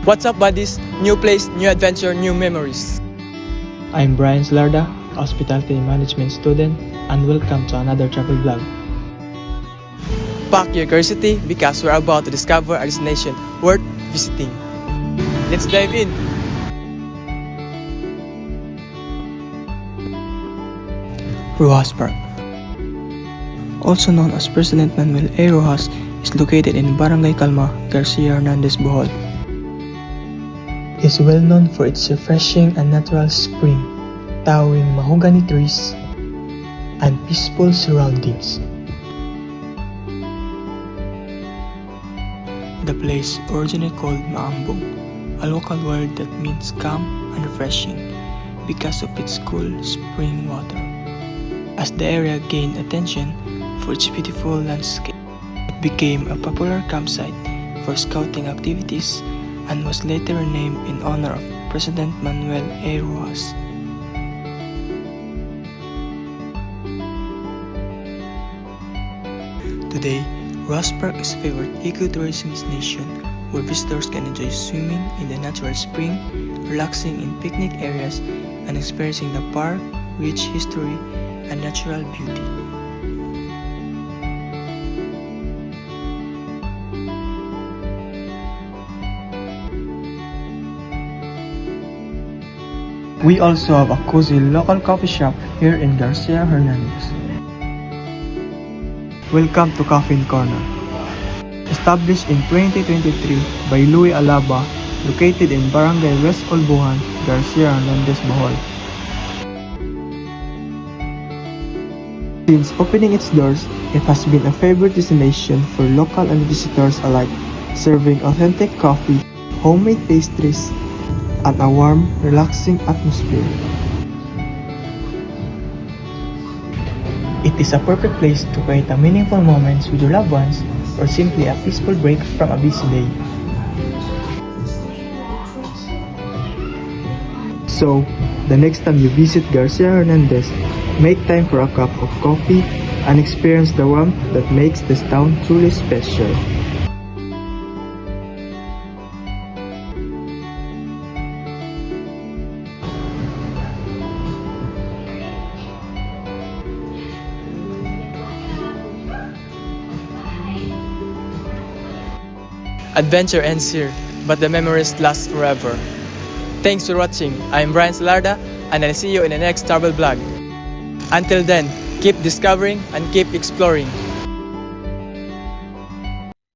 What's up, buddies? New place, new adventure, new memories. I'm Brian Slarda, Hospitality Management student, and welcome to another travel vlog. Pack your curiosity because we're about to discover a destination worth visiting. Let's dive in. Rojas Park, also known as President Manuel A. Rojas, is located in Barangay Calma, Garcia Hernandez, Bohol. It is well known for its refreshing and natural spring, towering mahogany trees, and peaceful surroundings. The place originally called Maambong, a local word that means calm and refreshing because of its cool spring water. As the area gained attention for its beautiful landscape, it became a popular campsite for scouting activities and was later renamed in honor of President Manuel A. Rojas. Today, Rojas Park is a favorite ecotourism destination where visitors can enjoy swimming in the natural spring, relaxing in picnic areas, and experiencing the park's rich history and natural beauty. We also have a cozy local coffee shop here in Garcia Hernandez. Welcome to Caffeine Corner. Established in 2023 by Louis Alaba, located in Barangay West Olbuhan, Garcia Hernandez, Bohol. Since opening its doors, it has been a favorite destination for local and visitors alike, serving authentic coffee, homemade pastries, and a warm, relaxing atmosphere. It is a perfect place to create a meaningful moments with your loved ones or simply a peaceful break from a busy day. So, the next time you visit Garcia Hernandez, make time for a cup of coffee and experience the warmth that makes this town truly special. Adventure ends here, but the memories last forever. Thanks for watching. I'm Brian Slarda, and I'll see you in the next travel vlog. Until then, keep discovering and keep exploring.